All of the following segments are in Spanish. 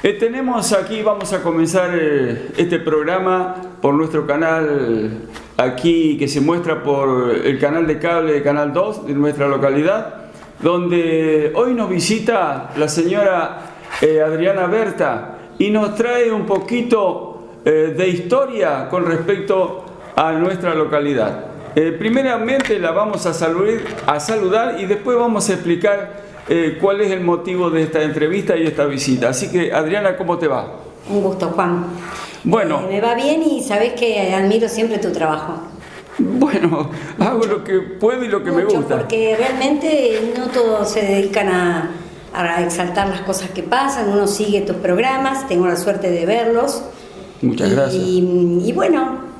Tenemos aquí, vamos a comenzar este programa por nuestro canal aquí que se muestra por el canal de cable de Canal 2 de nuestra localidad, donde hoy nos visita la señora Adriana Berta y nos trae un poquito de historia con respecto a nuestra localidad. Primeramente la vamos a saludar y después vamos a explicar cuál es el motivo de esta entrevista y esta visita. Así que, Adriana, ¿cómo te va? Un gusto, Juan. Bueno. Me va bien y sabes que admiro siempre tu trabajo. Bueno, hago lo que puedo y lo que me gusta. Porque realmente no todos se dedican a exaltar las cosas que pasan. Uno sigue tus programas, tengo la suerte de verlos. Muchas gracias. Y bueno,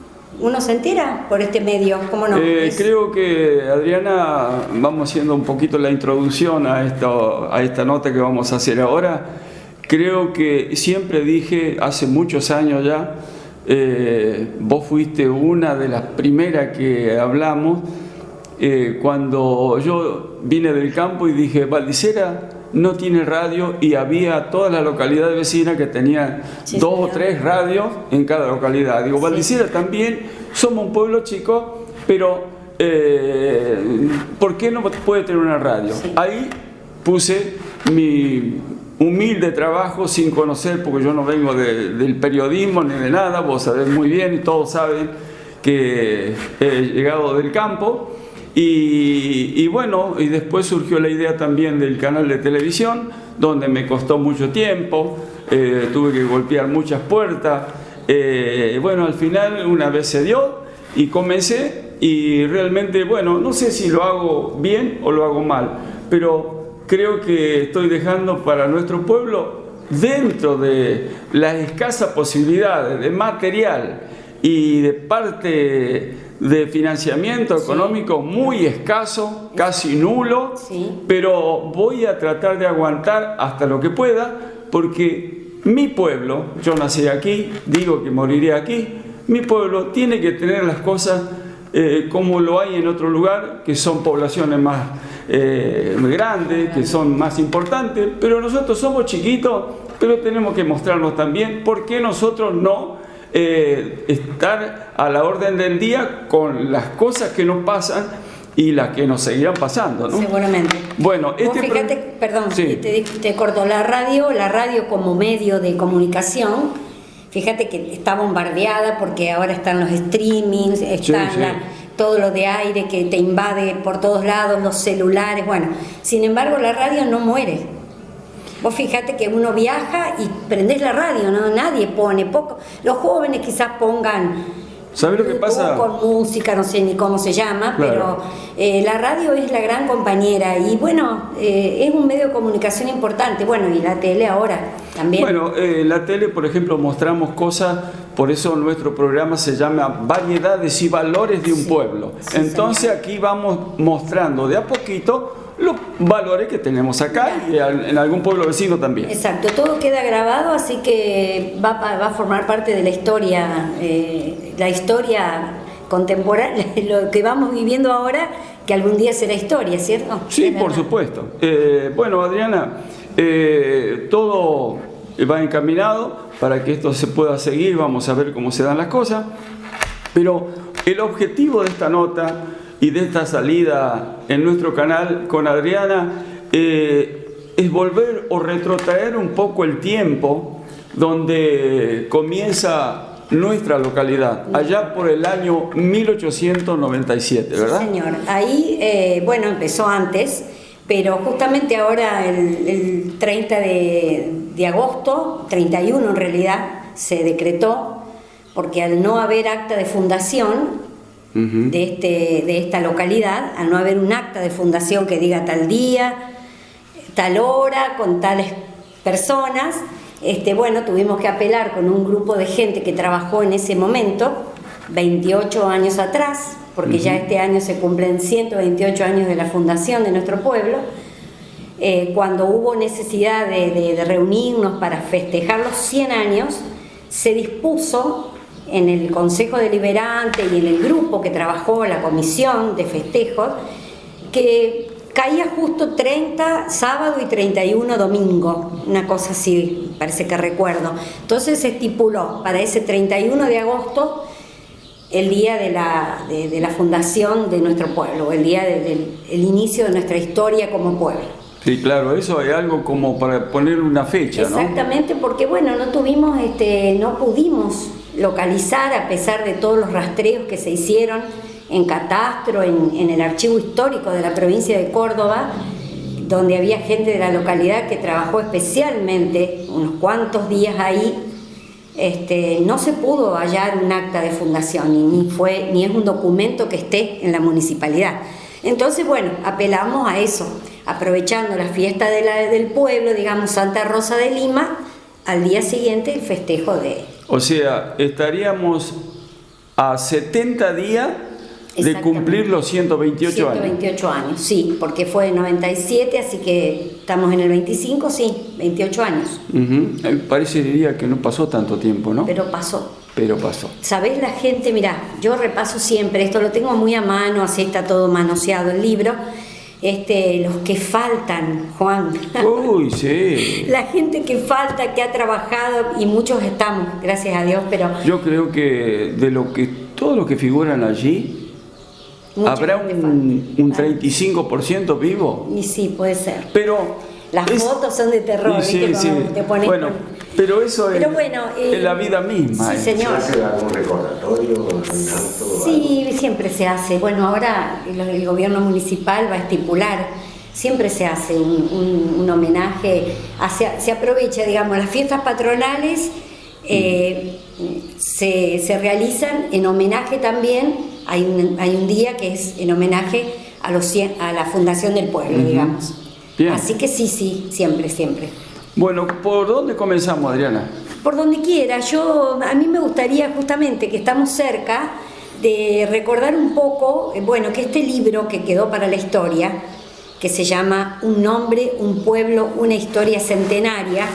uno se entera por este medio, ¿cómo no? Creo que, Adriana, vamos haciendo un poquito la introducción a esta nota que vamos a hacer ahora. Creo que siempre dije, hace muchos años ya, vos fuiste una de las primeras que hablamos, cuando yo vine del campo y dije, Valdicera no tiene radio, y había toda la localidad vecina que tenía dos o tres radios en cada localidad. Digo, Valdicera también, somos un pueblo chico, pero ¿por qué no puede tener una radio? Sí. Ahí puse mi humilde trabajo sin conocer, porque yo no vengo del periodismo ni de nada, vos sabés muy bien y todos saben que he llegado del campo. Y bueno, y después surgió la idea también del canal de televisión, donde me costó mucho tiempo, tuve que golpear muchas puertas. Bueno, al final una vez se dio y comencé, y realmente, bueno, no sé si lo hago bien o lo hago mal, pero creo que estoy dejando para nuestro pueblo, dentro de las escasas posibilidades de material y de parte de financiamiento económico muy escaso, casi nulo, pero voy a tratar de aguantar hasta lo que pueda, porque mi pueblo, yo nací aquí, digo que moriré aquí, mi pueblo tiene que tener las cosas como lo hay en otro lugar, que son poblaciones más grandes, que son más importantes, pero nosotros somos chiquitos, pero tenemos que mostrarnos también por qué nosotros no estar a la orden del día con las cosas que nos pasan y las que nos seguirán pasando, ¿no? Seguramente. Bueno, fíjate, perdón, sí. te corto, la radio como medio de comunicación, fíjate que está bombardeada porque ahora están los streamings, está todo lo de aire que te invade por todos lados, los celulares, bueno, sin embargo la radio no muere. Vos fíjate que uno viaja y prendés la radio, ¿no? Nadie pone, poco. Los jóvenes quizás pongan, ¿sabes lo que pasa? Con música, no sé ni cómo se llama, claro. Pero la radio es la gran compañera y bueno, es un medio de comunicación importante. Bueno, y la tele ahora también. Bueno, la tele, por ejemplo, mostramos cosas, por eso nuestro programa se llama Variedades y Valores de un Pueblo. Entonces aquí vamos mostrando de a poquito los valores que tenemos acá y en algún pueblo vecino también. Exacto, todo queda grabado, así que va a formar parte de la historia contemporánea, lo que vamos viviendo ahora, que algún día será historia, ¿cierto? Sí, por supuesto. Bueno, Adriana, todo va encaminado para que esto se pueda seguir, vamos a ver cómo se dan las cosas, pero el objetivo de esta nota y de esta salida en nuestro canal con Adriana es volver o retrotraer un poco el tiempo donde comienza nuestra localidad, allá por el año 1897, ¿verdad? Sí, señor. Ahí, bueno, empezó antes, pero justamente ahora el 30 de agosto, 31 en realidad, se decretó, porque al no haber acta de fundación de esta localidad, al no haber un acta de fundación que diga tal día, tal hora, con tales personas, bueno, tuvimos que apelar con un grupo de gente que trabajó en ese momento, 28 años atrás, porque ya este año se cumplen 128 años de la fundación de nuestro pueblo, cuando hubo necesidad de reunirnos para festejar los 100 años, se dispuso en el Consejo Deliberante y en el grupo que trabajó, la comisión de festejos, que caía justo 30 sábado y 31 domingo, una cosa así, parece que recuerdo. Entonces se estipuló para ese 31 de agosto el día de la fundación de nuestro pueblo, el día del inicio de nuestra historia como pueblo. Sí, claro, eso es algo como para poner una fecha, ¿no? Exactamente, porque bueno, no pudimos localizar, a pesar de todos los rastreos que se hicieron en Catastro, en el archivo histórico de la provincia de Córdoba, donde había gente de la localidad que trabajó especialmente unos cuantos días ahí. No se pudo hallar un acta de fundación ni es un documento que esté en la municipalidad. Entonces, bueno, apelamos a eso, aprovechando la fiesta del pueblo, digamos Santa Rosa de Lima, al día siguiente el festejo de... O sea, estaríamos a 70 días de cumplir los 128 años. 128 años, sí, porque fue en 97, así que estamos en el 25, sí, 28 años. Parecería que no pasó tanto tiempo, ¿no? Pero pasó. ¿Sabés la gente? Mirá, yo repaso siempre, esto lo tengo muy a mano, así está todo manoseado el libro. Los que faltan, Juan. Uy, sí. La gente que falta, que ha trabajado, y muchos estamos, gracias a Dios, pero... Yo creo que todos los que figuran allí, habrá un 35% vivo. Y sí, puede ser. Pero... Las fotos son de terror, sí, ¿viste? Sí. Te pones pero eso es la vida misma. Sí, señor. ¿Se hace algún recordatorio, un acto? Sí, siempre se hace. Bueno, ahora el gobierno municipal va a estipular, siempre se hace un homenaje, se aprovecha, digamos, las fiestas patronales se realizan en homenaje también, hay un día que es en homenaje a la fundación del pueblo, digamos. Bien. Así que sí, siempre. Bueno, ¿por dónde comenzamos, Adriana? Por donde quiera. A mí me gustaría justamente, que estamos cerca, de recordar un poco, que este libro que quedó para la historia, que se llama Un nombre, un pueblo, una historia centenaria.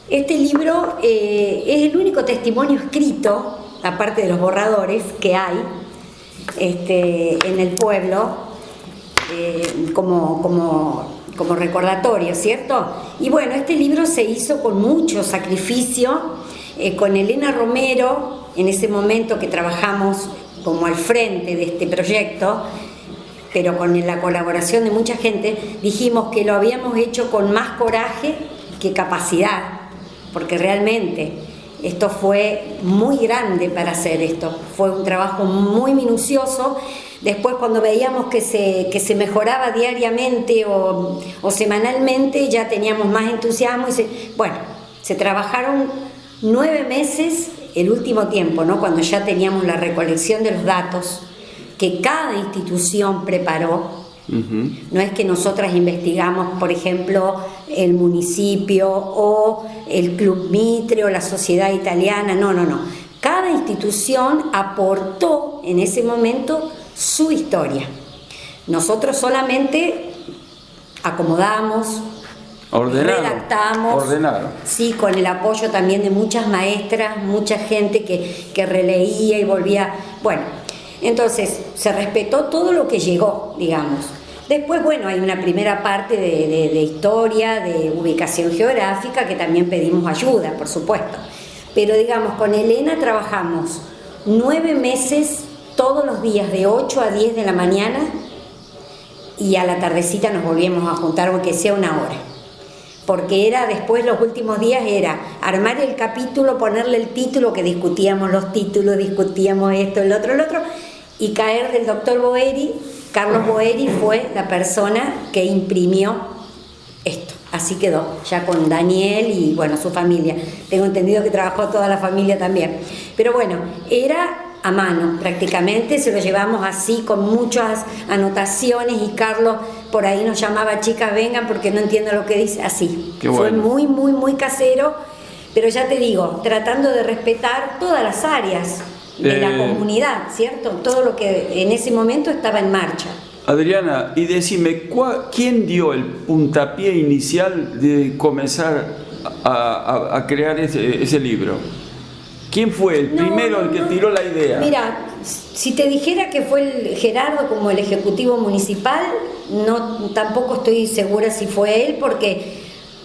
Este libro es el único testimonio escrito, aparte de los borradores que hay en el pueblo, como recordatorio, ¿cierto? Y bueno, este libro se hizo con mucho sacrificio, con Elena Romero, en ese momento que trabajamos como al frente de este proyecto, pero con la colaboración de mucha gente, dijimos que lo habíamos hecho con más coraje que capacidad, porque realmente esto fue muy grande para hacer esto, fue un trabajo muy minucioso. Después, cuando veíamos que se mejoraba diariamente o semanalmente, ya teníamos más entusiasmo se trabajaron 9 meses el último tiempo, ¿no? Cuando ya teníamos la recolección de los datos que cada institución preparó. No es que nosotras investigamos, por ejemplo, el municipio o el Club Mitre o la Sociedad Italiana, no. Cada institución aportó en ese momento su historia. Nosotros solamente acomodamos, redactamos, sí, con el apoyo también de muchas maestras, mucha gente que releía y volvía. Bueno, entonces se respetó todo lo que llegó, digamos. Después, hay una primera parte de historia, de ubicación geográfica, que también pedimos ayuda, por supuesto. Pero digamos, con Elena trabajamos 9 meses todos los días de 8 a 10 de la mañana, y a la tardecita nos volvíamos a juntar, aunque sea una hora. Porque después los últimos días era armar el capítulo, ponerle el título, que discutíamos los títulos, discutíamos esto, el otro, y caer del doctor Boeri. Carlos Boeri fue la persona que imprimió esto. Así quedó, ya con Daniel y su familia. Tengo entendido que trabajó toda la familia también. Pero era a mano prácticamente, se lo llevamos así con muchas anotaciones, y Carlos por ahí nos llamaba: chicas, vengan porque no entiendo lo que dice, así. Fue muy, muy, muy casero, pero ya te digo, tratando de respetar todas las áreas de la comunidad, ¿cierto? Todo lo que en ese momento estaba en marcha. Adriana, y decime, ¿quién dio el puntapié inicial de comenzar a crear ese libro? ¿Quién fue el primero el que tiró la idea? Mira, si te dijera que fue el Gerardo como el ejecutivo municipal, no, tampoco estoy segura si fue él, porque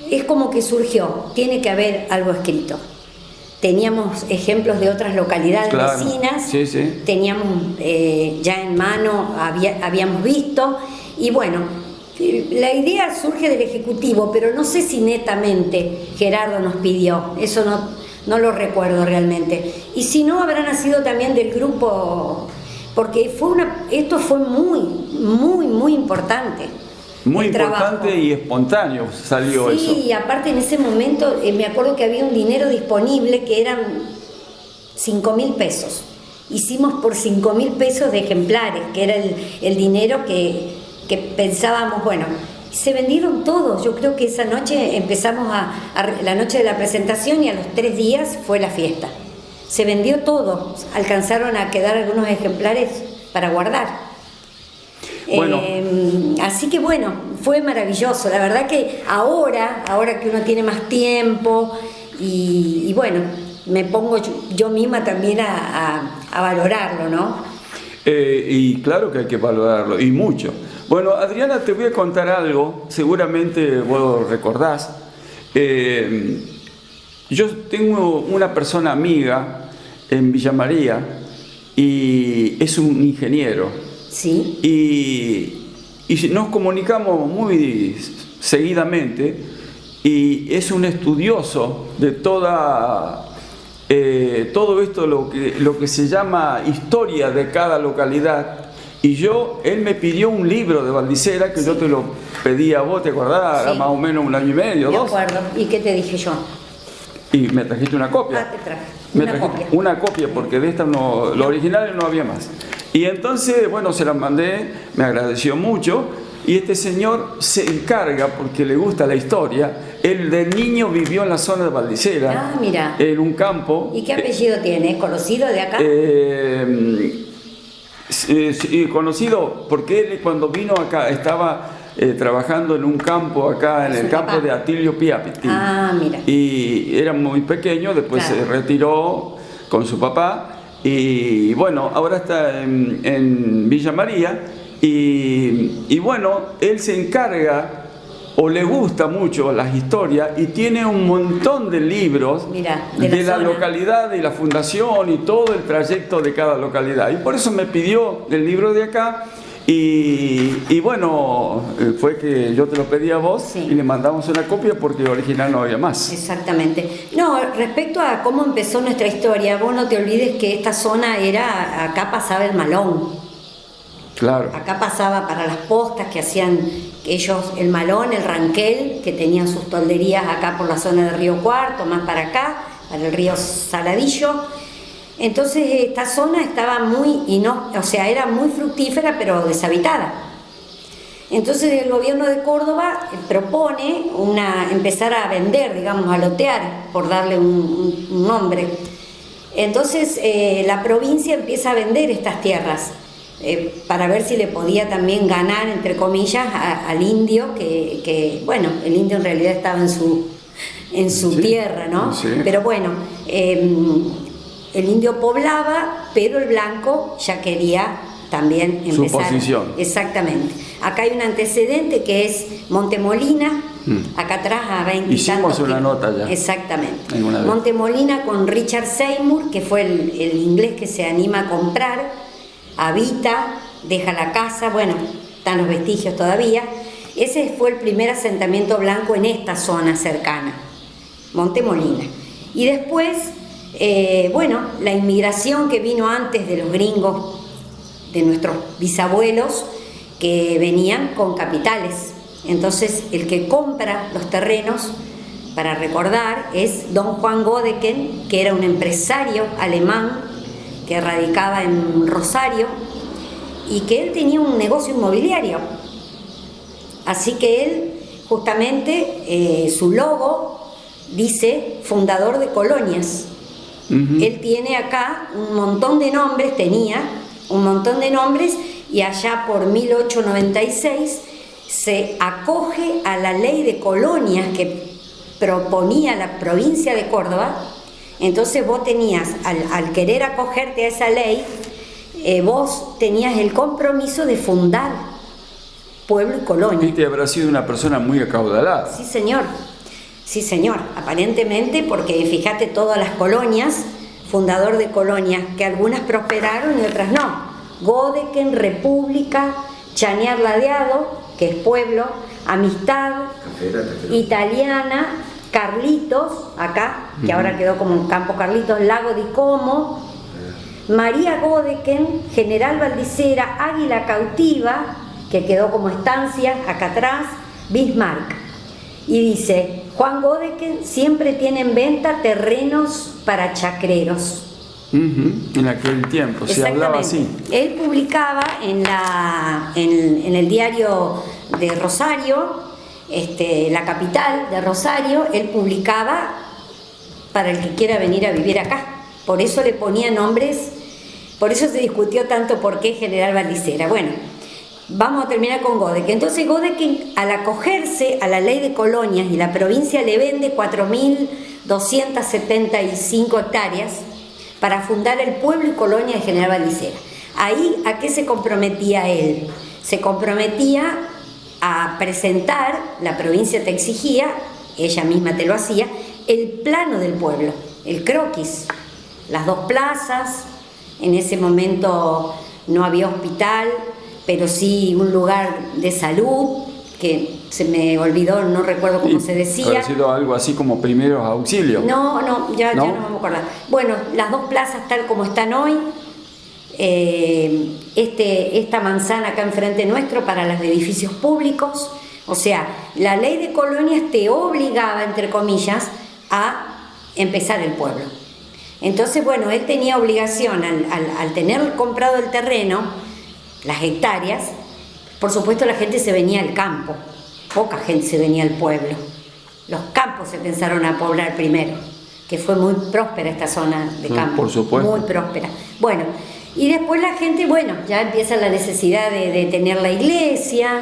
es como que surgió, tiene que haber algo escrito. Teníamos ejemplos de otras localidades vecinas, sí, sí. Teníamos ya en mano, habíamos visto, y bueno, la idea surge del Ejecutivo, pero no sé si netamente Gerardo nos pidió, eso no lo recuerdo realmente. Y si no, habrá nacido también del grupo, porque esto fue muy importante. Muy importante y espontáneo salió eso. Sí, y aparte en ese momento me acuerdo que había un dinero disponible que eran 5.000 pesos. Hicimos por 5.000 pesos de ejemplares, que era el dinero que pensábamos, bueno, se vendieron todos. Yo creo que esa noche empezamos la noche de la presentación, y a los 3 días fue la fiesta. Se vendió todo, alcanzaron a quedar algunos ejemplares para guardar. Bueno. Así que bueno, fue maravilloso. La verdad que ahora que uno tiene más tiempo y bueno, me pongo yo misma también a valorarlo, ¿no? Y claro que hay que valorarlo, y mucho. Bueno, Adriana, te voy a contar algo, seguramente vos recordás. Yo tengo una persona amiga en Villa María y es un ingeniero. Sí. Y nos comunicamos muy seguidamente, y es un estudioso de todo esto, lo que se llama historia de cada localidad. Y él me pidió un libro de Valdicera, que yo te lo pedí a vos, ¿te acordás? Era más o menos 1 año y medio, 2. De acuerdo. ¿Y qué te dije yo? Y me trajiste una copia. Te traje. Una copia, porque de esta no, los originales no había más. Y entonces, bueno, se la mandé, me agradeció mucho, y este señor se encarga, porque le gusta la historia. Él de niño vivió en la zona de Valdicera, mira. En un campo. ¿Y qué apellido tiene? ¿Es conocido de acá? Conocido porque él, cuando vino acá, estaba trabajando en un campo acá, en el campo de Atilio Piapiti. Mira. Y era muy pequeño, después se retiró con su papá, y bueno, ahora está en Villa María, y bueno, él se encarga, o le gusta mucho las historias, y tiene un montón de libros. Mirá, de la localidad y la fundación y todo el trayecto de cada localidad. Y por eso me pidió el libro de acá, y bueno, fue que yo te lo pedí a vos, sí. Y le mandamos una copia porque original no había más. Exactamente. No, respecto a cómo empezó nuestra historia, vos no te olvides que esta zona acá pasaba el Malón. Claro. Acá pasaba para las postas que hacían ellos, el Malón, el Ranquel, que tenían sus tolderías acá por la zona del Río Cuarto, más para acá, para el río Saladillo. Entonces esta zona estaba era muy fructífera, pero deshabitada. Entonces el gobierno de Córdoba propone empezar a vender, digamos, a lotear, por darle un nombre. Entonces la provincia empieza a vender estas tierras. Para ver si le podía también ganar, entre comillas, al indio, que bueno, el indio en realidad estaba en su tierra, ¿no? Sí. Pero bueno, el indio poblaba, pero el blanco ya quería también empezar. Su posición. Exactamente. Acá hay un antecedente que es Montemolina, acá atrás a 20 Hicimos una nota ya. Exactamente. Montemolina con Richard Seymour, que fue el inglés que se anima a comprar. Habita, deja la casa, bueno, están los vestigios todavía. Ese fue el primer asentamiento blanco en esta zona cercana, Montemolina. Y después, la inmigración que vino antes de los gringos, de nuestros bisabuelos, que venían con capitales. Entonces, el que compra los terrenos, para recordar, es don Juan Godeken, que era un empresario alemán, que radicaba en Rosario, y que él tenía un negocio inmobiliario. Así que él, justamente, su logo dice fundador de colonias. Él tiene acá tenía un montón de nombres, y allá por 1896 se acoge a la ley de colonias que proponía la provincia de Córdoba, Entonces vos tenías, al querer acogerte a esa ley, vos tenías el compromiso de fundar pueblo y colonia. Viste, habrá sido una persona muy acaudalada. Sí, señor. Sí, señor. Aparentemente, porque fíjate todas las colonias, fundador de colonias, que algunas prosperaron y otras no. Godeken, República, Chañar Ladeado, que es pueblo, Amistad, Italiana, Carlitos, acá, que ahora quedó como un Campo Carlitos, Lago di Como, María Godeken, General Valdicera, Águila Cautiva, que quedó como estancia acá atrás, Bismarck. Y dice, Juan Godeken siempre tiene en venta terrenos para chacreros. En aquel tiempo se hablaba así. Él publicaba en el diario de Rosario, la capital de Rosario, él publicaba para el que quiera venir a vivir acá. Por eso le ponía nombres, por eso se discutió tanto por qué General Valdicera. Bueno, vamos a terminar con Godeken. Entonces Godeken, al acogerse a la ley de colonias y la provincia le vende 4.275 hectáreas para fundar el pueblo y colonia de General Valdicera. Ahí, ¿a qué se comprometía él? Se comprometía a presentar, la provincia te exigía, ella misma te lo hacía, el plano del pueblo, el croquis, las 2 plazas, en ese momento no había hospital, pero sí un lugar de salud, que se me olvidó, no recuerdo cómo se decía. ¿Habrá sido algo así como primeros auxilios? Ya no vamos a acordar. Bueno, las 2 plazas tal como están hoy, esta manzana acá enfrente nuestro para los edificios públicos, o sea, la ley de colonias te obligaba, entre comillas, a empezar el pueblo. Entonces, bueno, él tenía obligación, al tener comprado el terreno, las hectáreas, por supuesto la gente se venía al campo, poca gente se venía al pueblo. Los campos se pensaron a poblar primero, que fue muy próspera esta zona de campo. Por supuesto. Muy próspera. Bueno, y después la gente, bueno, ya empieza la necesidad de tener la iglesia,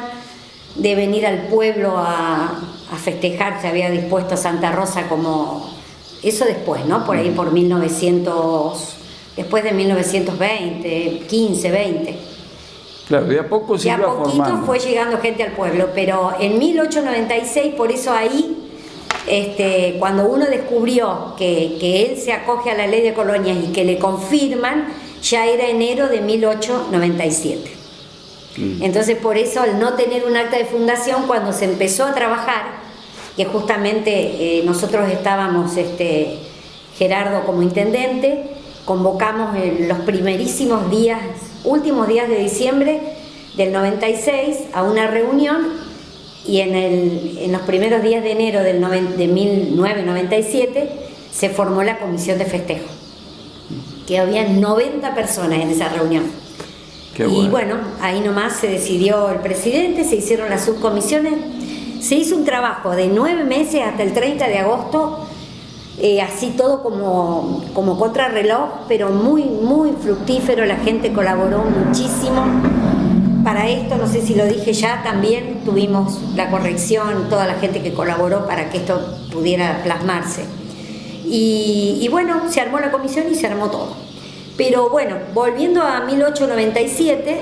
de venir al pueblo a festejar, se había dispuesto Santa Rosa como... Eso después, ¿no? Por ahí por 1900, después de 1920, 15, 20. Claro, de a poco se iba formando. De a poquito fue llegando gente al pueblo, pero en 1896, por eso ahí, cuando uno descubrió que él se acoge a la ley de colonias y que le confirman, ya era enero de 1897. Entonces, por eso, al no tener un acta de fundación, cuando se empezó a trabajar, que justamente nosotros estábamos, Gerardo como intendente, convocamos en los primerísimos días, últimos días de diciembre del 96 a una reunión, y en los primeros días de enero de 1997 se formó la comisión de festejo, que había 90 personas en esa reunión. Qué bueno. Y bueno, ahí nomás se decidió el presidente, se hicieron las subcomisiones, se hizo un trabajo de 9 meses hasta el 30 de agosto, así todo como contrarreloj, pero muy, muy fructífero, la gente colaboró muchísimo. Para esto, no sé si lo dije ya, también tuvimos la corrección, toda la gente que colaboró para que esto pudiera plasmarse. Y bueno, se armó la comisión y se armó todo. Pero bueno, volviendo a 1897,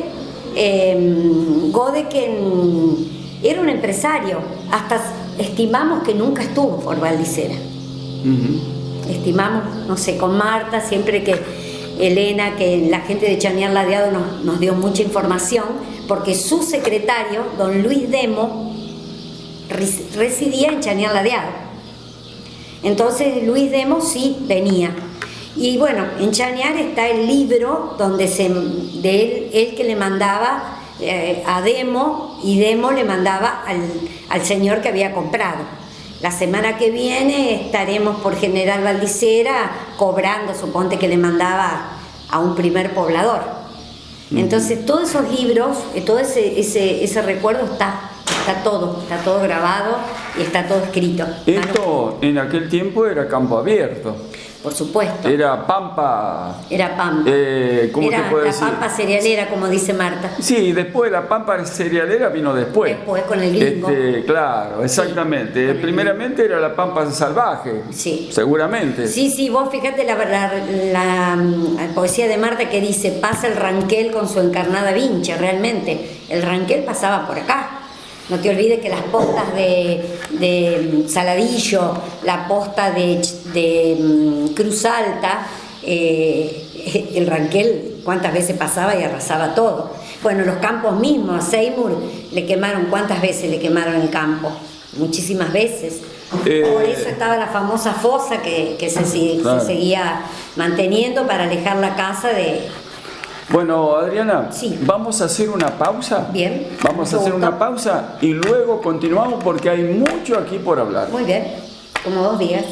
Godeken era un empresario, hasta estimamos que nunca estuvo por Valdicera. Estimamos, no sé, con Marta, siempre que Elena, que la gente de Chañar Ladeado nos dio mucha información, porque su secretario, don Luis Demo, residía en Chañar Ladeado. Entonces Luis Demo sí venía. Y bueno, en Chañar está el libro donde de él que le mandaba a Demo, y Demo le mandaba al señor que había comprado. La semana que viene estaremos por General Valdicera cobrando, suponte que le mandaba a un primer poblador. Entonces todos esos libros, todo ese recuerdo está está todo grabado y está todo escrito. Esto en aquel tiempo era campo abierto. Por supuesto. Era pampa. Era pampa. ¿Cómo era te puedo la decir? pampa cerealera, como dice Marta. Sí, después la pampa cerealera vino después. Después con el gringo. Claro, exactamente. Sí, primeramente era la pampa salvaje. Sí. Seguramente. Sí, vos fíjate la poesía de Marta que dice: pasa el ranquel con su encarnada vincha. Realmente, el ranquel pasaba por acá. No te olvides que las postas de Saladillo, la posta de Cruz Alta, el ranquel cuántas veces pasaba y arrasaba todo. Bueno, los campos mismos, a Seymour le quemaron, ¿cuántas veces le quemaron el campo? Muchísimas veces. Por eso estaba la famosa fosa que claro, se seguía manteniendo para alejar la casa de... Bueno, Adriana, sí, vamos a hacer una pausa. Bien. Vamos a hacer una pausa y luego continuamos porque hay mucho aquí por hablar. Muy bien, como 2 días.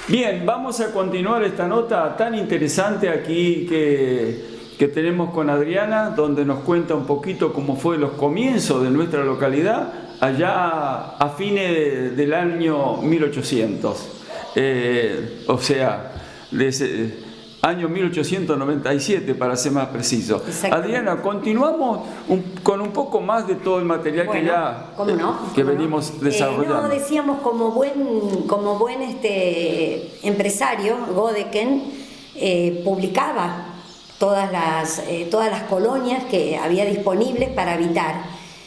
Bien, vamos a continuar esta nota tan interesante aquí que tenemos con Adriana, donde nos cuenta un poquito cómo fue los comienzos de nuestra localidad allá a fines del año 1800. O sea, año 1897 para ser más preciso. Adriana, continuamos con un poco más de todo el material que ya venimos desarrollando. Decíamos como buen empresario, Godeken publicaba todas las colonias que había disponibles para habitar.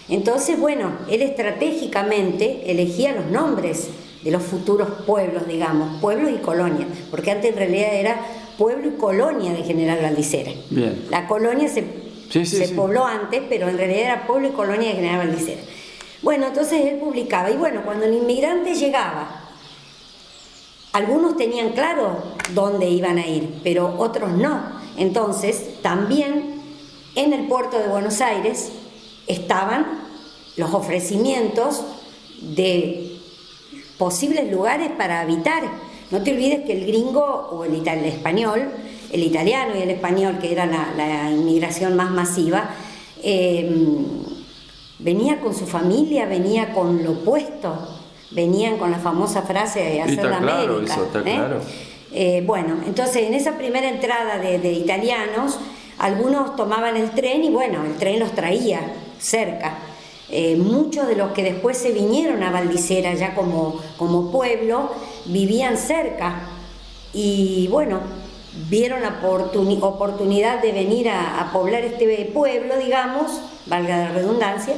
Entonces, bueno, él estratégicamente elegía los nombres de los futuros pueblos, digamos, pueblos y colonias, porque antes en realidad era pueblo y colonia de General Valdicera. Bien. La colonia se pobló antes, pero en realidad era pueblo y colonia de General Valdicera. Bueno, entonces él publicaba, y bueno, cuando el inmigrante llegaba, algunos tenían claro dónde iban a ir, pero otros no. Entonces, también en el puerto de Buenos Aires estaban los ofrecimientos de posibles lugares para habitar. No te olvides que el gringo o el español, el italiano y el español, que era la inmigración más masiva, venía con su familia, venía con lo opuesto, venían con la famosa frase de hacer la claro, América. Eso está claro. Bueno, entonces en esa primera entrada de italianos, algunos tomaban el tren y bueno, el tren los traía cerca. Muchos de los que después se vinieron a Valdicera ya como pueblo vivían cerca y bueno, vieron la oportunidad de venir a poblar este pueblo, digamos, valga la redundancia,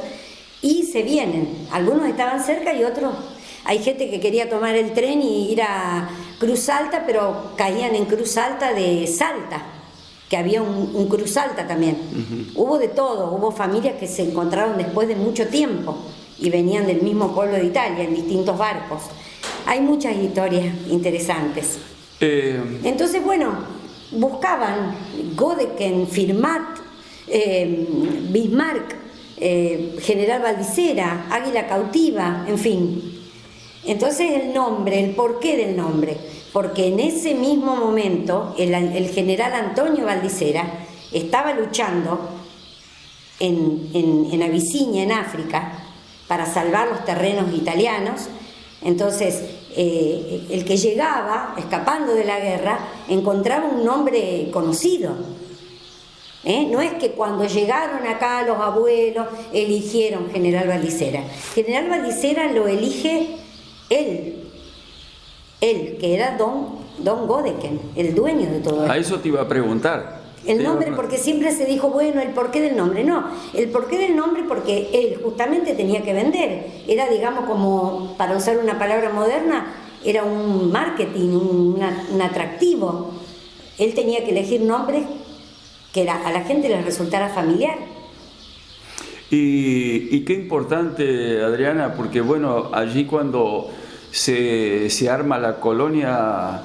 y se vienen. Algunos estaban cerca y otros, hay gente que quería tomar el tren y ir a Cruz Alta, pero caían en Cruz Alta de Salta, que había un Cruz Alta también. Hubo de todo, hubo familias que se encontraron después de mucho tiempo y venían del mismo pueblo de Italia en distintos barcos. Hay muchas historias interesantes. Entonces, bueno, buscaban Godeken, Firmat, Bismarck, General Valdicera, Águila Cautiva, en fin. Entonces el nombre, el porqué del nombre, porque en ese mismo momento el general Antonio Valdicera estaba luchando en Abisinia, en África, para salvar los terrenos italianos. Entonces el que llegaba, escapando de la guerra, encontraba un nombre conocido. No es que cuando llegaron acá los abuelos eligieron General Valdicera. General Valdicera lo elige él, que era Don Godeken, el dueño de todo esto. A eso te iba a preguntar. El nombre, porque siempre se dijo, bueno, el porqué del nombre. No, el porqué del nombre porque él justamente tenía que vender. Era, digamos, como, para usar una palabra moderna, era un marketing, un atractivo. Él tenía que elegir nombres que a la gente les resultara familiar. Y qué importante, Adriana, porque bueno, allí cuando se arma la colonia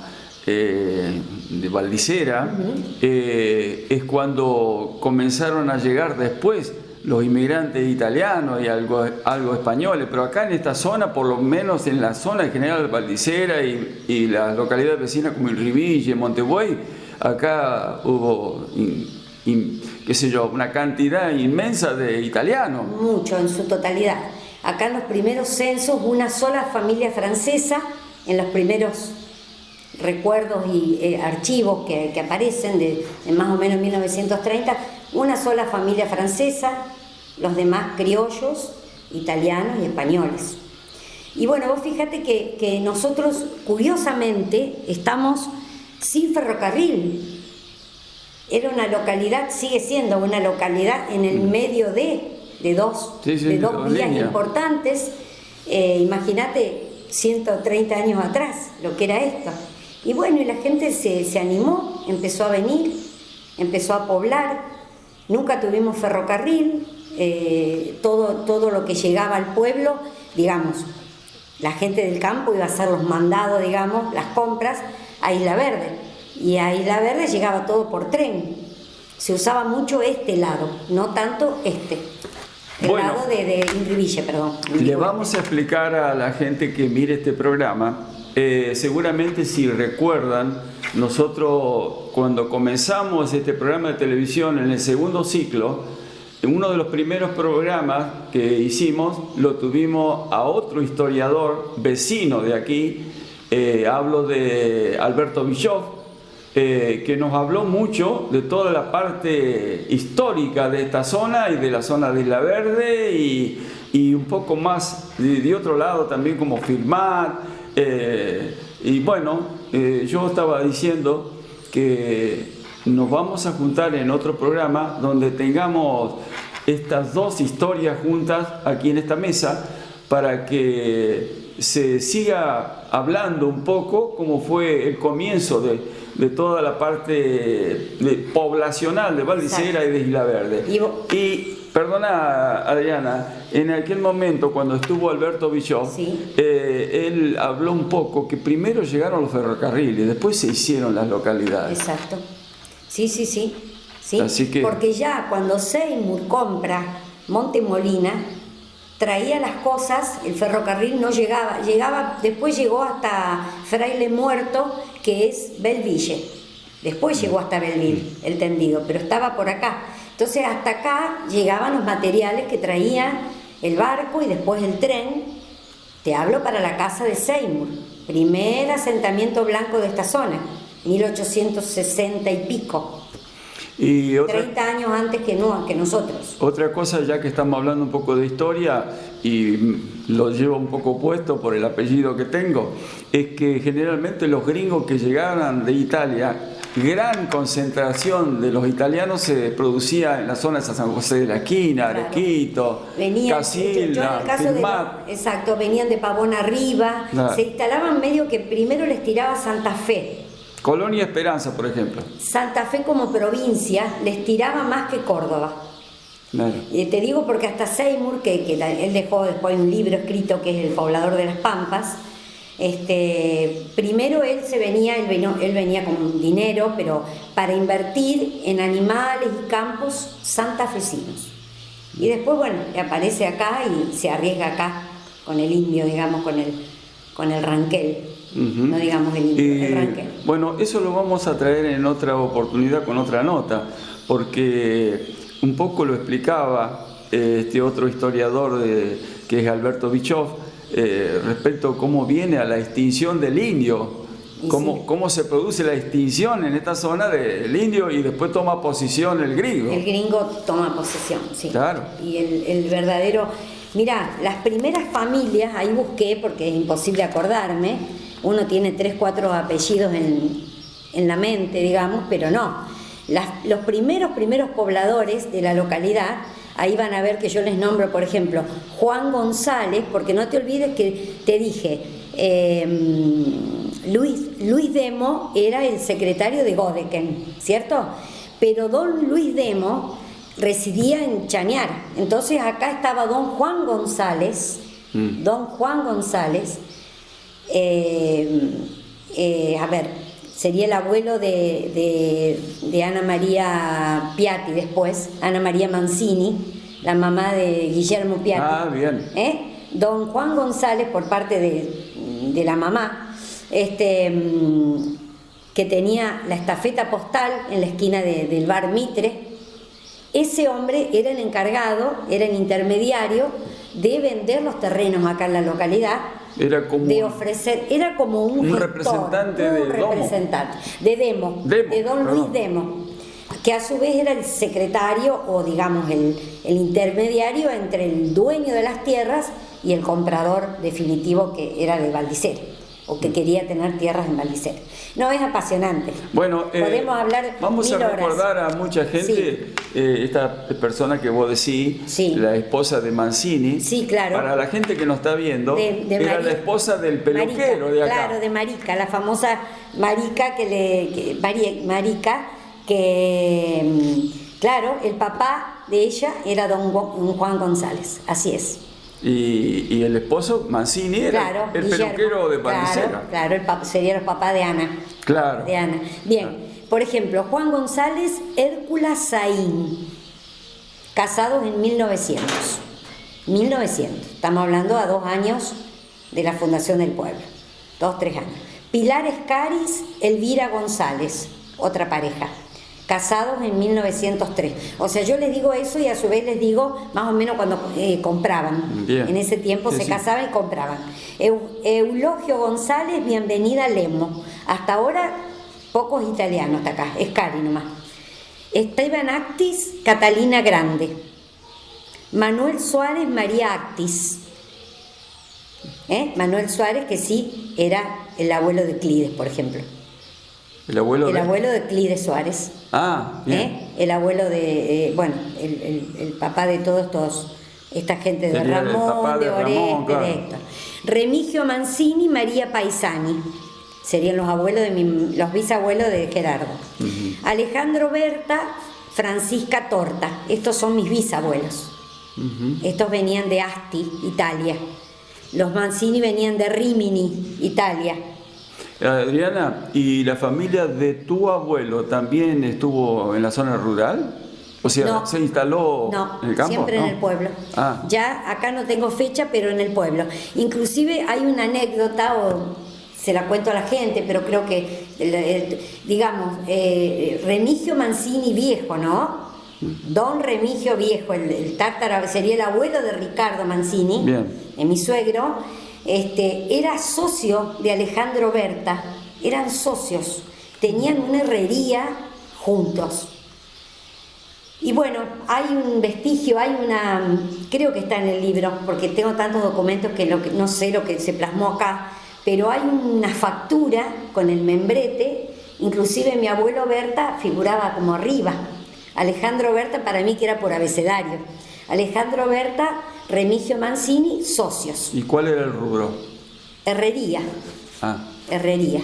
de Valdicera, es cuando comenzaron a llegar después los inmigrantes italianos y algo españoles, pero acá en esta zona, por lo menos en la zona de General Valdicera y las localidades vecinas como Irribille, Montebuey, acá hubo qué sé yo, una cantidad inmensa de italianos. Mucho, en su totalidad. Acá en los primeros censos, una sola familia francesa, en los primeros recuerdos y archivos que aparecen de más o menos 1930, una sola familia francesa, los demás criollos, italianos y españoles. Y bueno, vos fíjate que nosotros, curiosamente, estamos sin ferrocarril. Era una localidad, sigue siendo una localidad en el medio de dos vías importantes. Imagínate 130 años atrás lo que era esto. Y bueno, y la gente se animó, empezó a venir, empezó a poblar. Nunca tuvimos ferrocarril, todo lo que llegaba al pueblo, digamos, la gente del campo iba a hacer los mandados, digamos, las compras a Isla Verde. Y a Isla Verde llegaba todo por tren. Se usaba mucho este lado, no tanto este. El lado de Inriville, perdón. Le vamos a explicar a la gente que mire este programa. Seguramente si recuerdan, nosotros cuando comenzamos este programa de televisión en el segundo ciclo, en uno de los primeros programas que hicimos, lo tuvimos a otro historiador vecino de aquí, hablo de Alberto Bischoff, que nos habló mucho de toda la parte histórica de esta zona y de la zona de Isla Verde y un poco más de otro lado también como Firmat. Y bueno, yo estaba diciendo que nos vamos a juntar en otro programa donde tengamos estas dos historias juntas aquí en esta mesa para que se siga hablando un poco cómo fue el comienzo de toda la parte poblacional de Val d'Isera y de Isla Verde. Y perdona, Adriana, en aquel momento cuando estuvo Alberto Bischoff, sí, él habló un poco que primero llegaron los ferrocarriles, después se hicieron las localidades. Exacto. Sí. Así que, porque ya cuando Seymour compra Monte Molina, traía las cosas, el ferrocarril no llegaba, después llegó hasta Fraile Muerto, que es Belleville. Después llegó hasta Belleville, el tendido, pero estaba por acá. Entonces hasta acá llegaban los materiales que traía el barco y después el tren. Te hablo para la casa de Seymour, primer asentamiento blanco de esta zona, 1860 y pico. Y 30 años antes que nosotros. Otra cosa, ya que estamos hablando un poco de historia y lo llevo un poco puesto por el apellido que tengo, es que generalmente los gringos que llegaban de Italia, gran concentración de los italianos se producía en la zona de San José de la Esquina, claro, Arequito, Casilda, Firmat. Exacto, venían de Pavón arriba, claro, se instalaban medio que primero les tiraba Santa Fe. Colonia Esperanza, por ejemplo. Santa Fe como provincia les tiraba más que Córdoba. Claro. Te digo porque hasta Seymour, que él dejó después un libro escrito que es El poblador de las Pampas, primero él venía con dinero, pero para invertir en animales y campos santafesinos. Y después, bueno, aparece acá y se arriesga acá con el indio, digamos, con el ranquel. No digamos el indio, el ranquel. Bueno, eso lo vamos a traer en otra oportunidad con otra nota, porque un poco lo explicaba este otro historiador que es Alberto Bischoff, respecto a cómo viene a la extinción del indio, cómo se produce la extinción en esta zona del indio y después toma posición el gringo. El gringo toma posesión, sí. Claro. Y el verdadero... Mirá, las primeras familias, ahí busqué porque es imposible acordarme, uno tiene 3, 4 apellidos en la mente, digamos, pero no. Los primeros pobladores de la localidad, ahí van a ver que yo les nombro, por ejemplo, Juan González, porque no te olvides que te dije, Luis Demo era el secretario de Godeken, ¿cierto? Pero don Luis Demo residía en Chañar, entonces acá estaba don Juan González, a ver, sería el abuelo de Ana María Piatti después, Ana María Mancini, la mamá de Guillermo Piatti. Ah, bien. Don Juan González, por parte de la mamá, que tenía la estafeta postal en la esquina del bar Mitre, ese hombre era el encargado, era el intermediario de vender los terrenos acá en la localidad, era como de ofrecer, era como un gestor, representante un de representante de Demo, de don perdón. Luis Demo, que a su vez era el secretario o digamos el intermediario entre el dueño de las tierras y el comprador definitivo, que era de Valdicera, o que quería tener tierras en Valdicera. No, es apasionante. Bueno, podemos hablar vamos a 1000 horas. recordar a mucha gente, esta persona que vos decís, Sí. la esposa de Mancini. Sí, claro. Para la gente que nos está viendo, De era Mari- la esposa del peluquero Marica, de acá. claro, de Marica, la famosa Marica Marica, claro, el papá de ella era don Juan González, así es. Y el esposo, Mancini, era Claro, el Guillermo, peluquero de Valdicera. Claro, sería el papá de Ana. Claro. De Ana. Bien, por ejemplo, Juan González, Hércula Saín, casados en 1900. 1900, estamos hablando a 2 años de la fundación del pueblo, 2, 3 años. Pilar Escaris, Elvira González, otra pareja, casados en 1903. O sea, yo les digo eso y a su vez les digo más o menos cuando compraban. Bien. En ese tiempo Sí, se sí. casaban y compraban. Eulogio González, bienvenida a Lemo. Hasta ahora, pocos italianos hasta acá, Escari nomás. Esteban Actis, Catalina Grande. Manuel Suárez, María Actis. Manuel Suárez, que sí era el abuelo de Clides, por ejemplo. El abuelo El de... abuelo de Clides Suárez. Ah, bien. El abuelo de, bueno, el papá de todos esta gente de Sería el Ramón, papá de de Oreste, Ramón, claro. de Héctor. Remigio Mancini, María Paisani. Serían los abuelos los bisabuelos de Gerardo. Alejandro Berta, Francisca Torta. Estos son mis bisabuelos. Estos venían de Asti, Italia. Los Mancini venían de Rimini, Italia. Adriana, ¿y la familia de tu abuelo también estuvo en la zona rural? O sea, No. ¿se instaló No, en el campo? siempre ¿No? en el pueblo. Ah. Ya acá no tengo fecha, pero en el pueblo. Inclusive hay una anécdota, o se la cuento a la gente, pero creo que, digamos, Remigio Mancini viejo, ¿no? Don Remigio viejo, el tártaro, sería el abuelo de Ricardo Mancini, Bien. mi suegro, era socio de Alejandro Berta, eran socios, tenían una herrería juntos. Y bueno, hay un vestigio, creo que está en el libro, porque tengo tantos documentos que no sé lo que se plasmó acá, pero hay una factura con el membrete, inclusive mi abuelo Berta figuraba como arriba. Alejandro Berta para mí que era por abecedario. Alejandro Berta, Remigio Mancini, socios. ¿Y cuál era el rubro? Herrería. Ah, Herrería.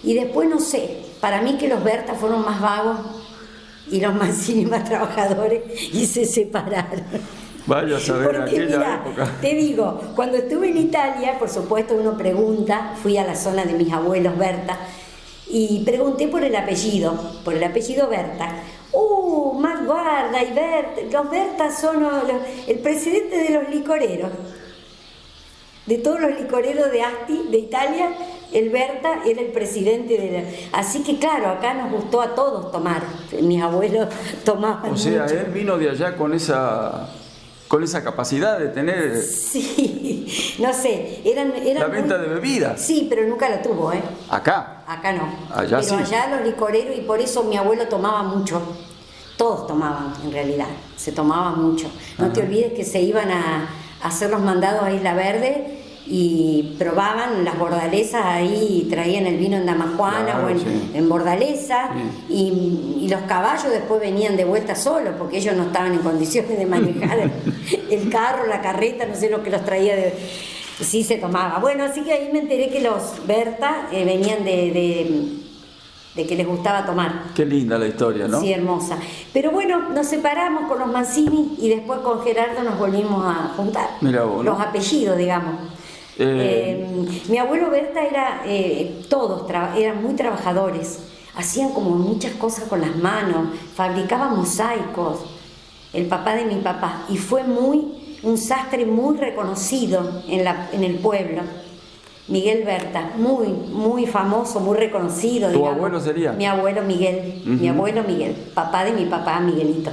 Y después no sé, para mí que los Berta fueron más vagos y los Mancini más trabajadores y se separaron. vaya a saber Porque aquella mira, época. te digo, cuando estuve en Italia, por supuesto uno pregunta, fui a la zona de mis abuelos Berta y pregunté por el apellido Berta. Más guarda, y los Berta son el presidente de los licoreros. De todos los licoreros de Asti, de Italia, el Berta era el presidente Así que claro, acá nos gustó a todos tomar. Mis abuelos tomaban O sea, mucho. él vino de allá con esa capacidad de tener Sí, no sé, eran la venta de bebidas. Sí, pero nunca lo tuvo, Acá. Acá no. Allá pero sí. allá los licoreros, y por eso mi abuelo tomaba mucho. Todos tomaban, en realidad, se tomaba mucho. No te olvides que se iban a hacer los mandados a Isla Verde y probaban las bordalesas ahí, y traían el vino en Damajuana Claro, o sí. en Bordaleza, y los caballos después venían de vuelta solos, porque ellos no estaban en condiciones de manejar el carro, la carreta, no sé lo que los traía sí se tomaba. Bueno, así que ahí me enteré que los Berta venían de que les gustaba tomar. Qué linda la historia, ¿no? Sí, hermosa. Pero bueno, nos separamos con los Mancini y después con Gerardo nos volvimos a juntar. Mirá vos, ¿no? Los apellidos, digamos. Mi abuelo Berta eran muy trabajadores. Hacían como muchas cosas con las manos, fabricaban mosaicos. El papá de mi papá. Y fue un sastre muy reconocido en el pueblo. Miguel Berta, muy, muy famoso, muy reconocido. ¿Tu digamos. abuelo sería? Mi abuelo Miguel, papá de mi papá Miguelito.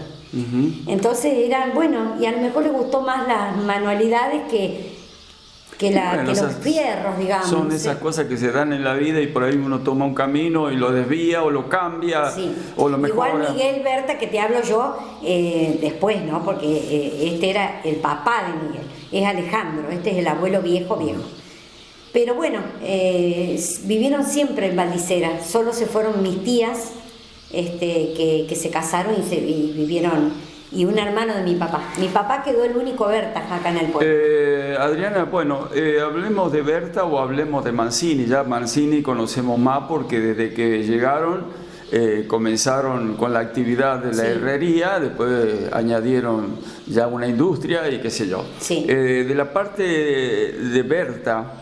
Entonces eran, bueno, y a lo mejor les gustó más las manualidades que Bueno, los fierros, digamos. Son ¿sí? esas cosas que se dan en la vida y por ahí uno toma un camino y lo desvía o lo cambia Sí. o lo mejora. Igual Miguel Berta, que te hablo yo después, ¿no? Porque este era el papá de Miguel, es Alejandro, este es el abuelo viejo. Pero bueno, vivieron siempre en Valdicera, solo se fueron mis tías que se casaron y vivieron, y un hermano de mi papá. Mi papá quedó el único Berta acá en el pueblo. Adriana, bueno, hablemos de Berta o hablemos de Mancini. Ya Mancini conocemos más porque desde que llegaron comenzaron con la actividad de la herrería, después añadieron ya una industria y qué sé yo. Sí. De la parte de Berta,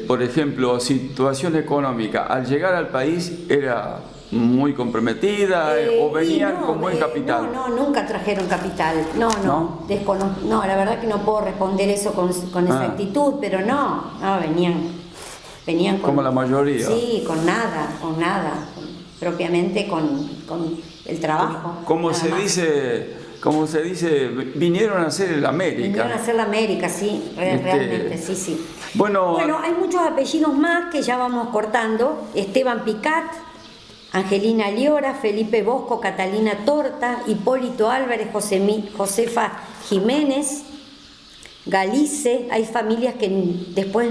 por ejemplo, situación económica, al llegar al país era muy comprometida o venían con buen capital. No, nunca trajeron capital. No, la verdad que no puedo responder eso con exactitud, pero no, venían con, como la mayoría. Sí, con nada, propiamente con el trabajo. Como se dice, vinieron a hacer el América. Vinieron a hacer la América, sí, realmente, sí. Bueno, hay muchos apellidos más que ya vamos cortando. Esteban Picat, Angelina Liora, Felipe Bosco, Catalina Torta, Hipólito Álvarez, Josefa Jiménez, Galice. Hay familias que después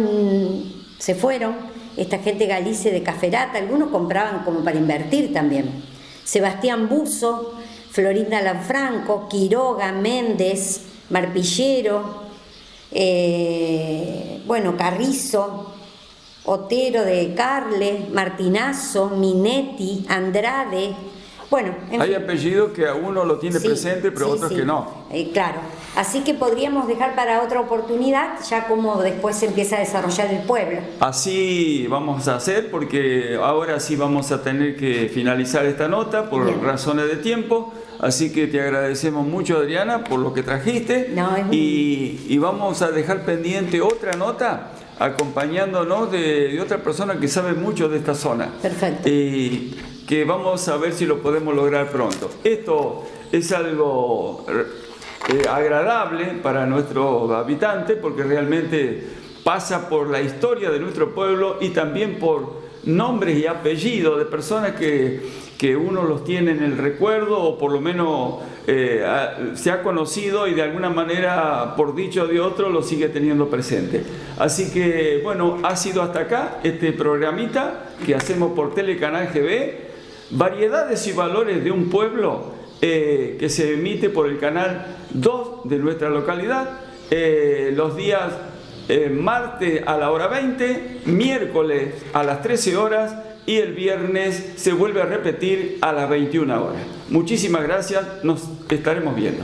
se fueron, esta gente Galice de Caferata, algunos compraban como para invertir también. Sebastián Buzo, Florinda Lanfranco, Quiroga, Méndez, Marpillero, Carrizo, Otero de Carle, Martinazo, Minetti, Andrade. Hay apellidos que a uno lo tiene presente, pero otros que no. Claro. Así que podríamos dejar para otra oportunidad, ya como después se empieza a desarrollar el pueblo. Así vamos a hacer, porque ahora sí vamos a tener que finalizar esta nota por razones de tiempo. Así que te agradecemos mucho, Adriana, por lo que trajiste. Y vamos a dejar pendiente otra nota acompañándonos de otra persona que sabe mucho de esta zona. Perfecto. Que vamos a ver si lo podemos lograr pronto. Esto es algo agradable para nuestros habitantes porque realmente pasa por la historia de nuestro pueblo y también por nombres y apellidos de personas que uno los tiene en el recuerdo o por lo menos se ha conocido y de alguna manera por dicho de otro lo sigue teniendo presente. Así que ha sido hasta acá este programita que hacemos por Telecanal GB, Variedades y Valores de un Pueblo, que se emite por el canal 2 de nuestra localidad los días martes a la hora 20, miércoles a las 13 horas y el viernes se vuelve a repetir a las 21 horas. Muchísimas gracias, nos estaremos viendo.